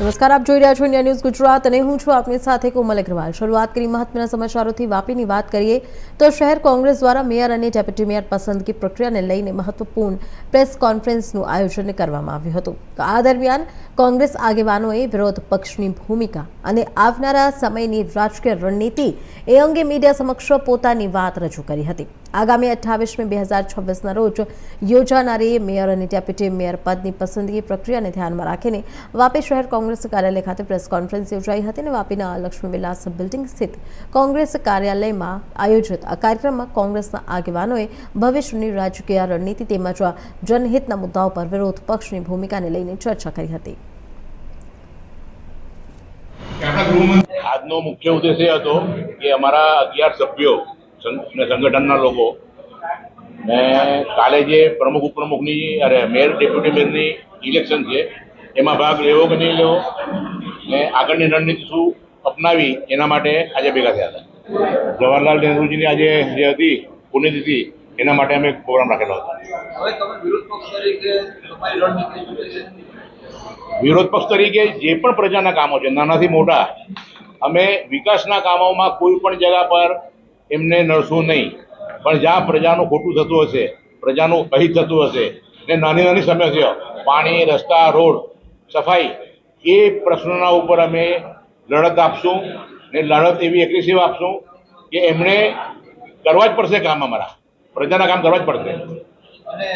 નમસ્કાર, આપ જોઈ રહ્યા છો ઇન્ડિયા ન્યૂઝ ગુજરાત અને હું છું આપની સાથે કોમલ અગ્રવાલ। શરૂઆત કરી મહત્વના સમાચારોથી। વાપીની વાત કરીએ તો શહેર કોંગ્રેસ દ્વારા મેયર અને ડેપ્યુટી મેયર પસંદગી પ્રક્રિયાને લઈને મહત્વપૂર્ણ પ્રેસ કોન્ફરન્સનું આયોજન કરવામાં આવ્યું હતું। તો આ દરમિયાન કોંગ્રેસ આગેવાનોએ વિરોધ પક્ષની ભૂમિકા અને આવનારા સમયની રાજકીય રણનીતિ એ અંગે મીડિયા સમક્ષ પોતાની વાત રજૂ કરી હતી। આગામી 28 મે 2026ના રોજ યોજાનારી મેયર અને ડેપ્યુટી મેયર પદની પસંદગી પ્રક્રિયાને ધ્યાનમાં રાખીને વાપી શહેર કોંગ્રેસ કાર્યાલય ખાતે પ્રેસ કોન્ફરન્સ યોજાઈ હતી અને વાપીના લક્ષ્મી વિલાસ બિલ્ડિંગ સ્થિત કોંગ્રેસ કાર્યાલયમાં આયોજિત આ કાર્યક્રમમાં કોંગ્રેસના આગેવાનોએ ભવિષ્યની રાજકીય રણનીતિ તેમજ જનહિતના મુદ્દાઓ પર વિરોધ પક્ષની ભૂમિકાને લઈને ચર્ચા કરી હતી। આજનો મુખ્ય ઉદ્દેશ એ હતો કે અમારા 11 સભ્યો સંગઠનના લોકો ને કાલે જે પ્રમુખ ઉપપ્રમુખની મેયર ડેપ્યુટી મેયરની ઇલેક્શન છે એમાં ભાગ લેવો કે નહીં લેવો ને આગળની રણનીતિ શું અપનાવી એના માટે આજે ભેગા થયા હતા। જવાહરલાલ નહેરુજીની આજે જે હતી પુણ્યતિથિ એના માટે અમે પ્રોગ્રામ રાખેલો હતો। હવે તમે વિરોધ પક્ષ તરીકે તમારી રણનીતિ શું છે? વિરોધ પક્ષ તરીકે જે પણ પ્રજાના કામો છે નાનાથી મોટા અમે વિકાસના કામોમાં કોઈ પણ જગ્યા પર એમને નડશું નહીં, પણ જ્યાં પ્રજાનું ખોટું થતું હશે, પ્રજાનું અહિત થતું હશે ને નાની નાની સમસ્યાઓ પાણી, રસ્તા, રોડ, સફાઈ એ પ્રશ્નોના ઉપર અમે લડત આપશું ને લડત એવી એગ્રેસિવ આપશું કે એમણે કરવા જ પડશે કામ, અમારા પ્રજાના કામ કરવા જ પડશે। અને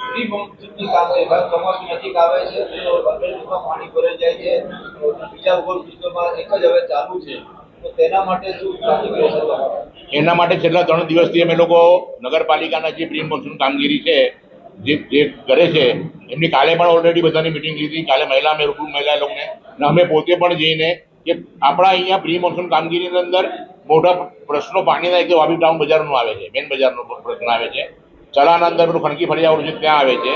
પ્રી મોન્સૂનની કામ ચોમાસું નજીક આવે છે તો ગટરમાં પાણી ભરાઈ જાય છે, બીજા ઓવરફ્લોમાં એક જ હવે ચાલુ છે, તો તેના માટે શું પ્લાનિંગ છે? એના માટે છેલ્લા 3 દિવસથી અમે લોકો નગરપાલિકાના જે પ્રી મોન્સૂન કામગીરી છે જે કરે છે એમની કાલે પણ ઓલરેડી બધાની મિટિંગ લીધી। કાલે મહિલા લોકોને અને અમે પોતે પણ જઈને કે આપણા અહીંયા પ્રી મોન્સૂન કામગીરીની અંદર મોટા પ્રશ્નો પાણીના એક તો વાપી ટાઉન બજારનો આવે છે, મેન બજારનો પ્રશ્ન આવે છે, ચલાના અંદર પેલું ખણકી ફળિયાવાળું છે ત્યાં આવે છે,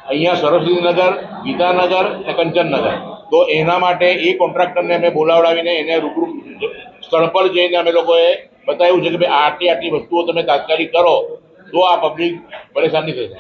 અહીંયા સરસ્વતીનગર, ગીતાનગર અને કંચનનગર। તો એના માટે એ કોન્ટ્રાક્ટરને અમે બોલાવડાવીને એને રૂબરૂ સ્થળ પર જઈને અમે લોકોએ બતાવ્યું છે કે ભાઈ આટલી વસ્તુઓ તમે તાત્કાલિક કરો તો આ પબ્લિક પરેશાન નહીં થશે।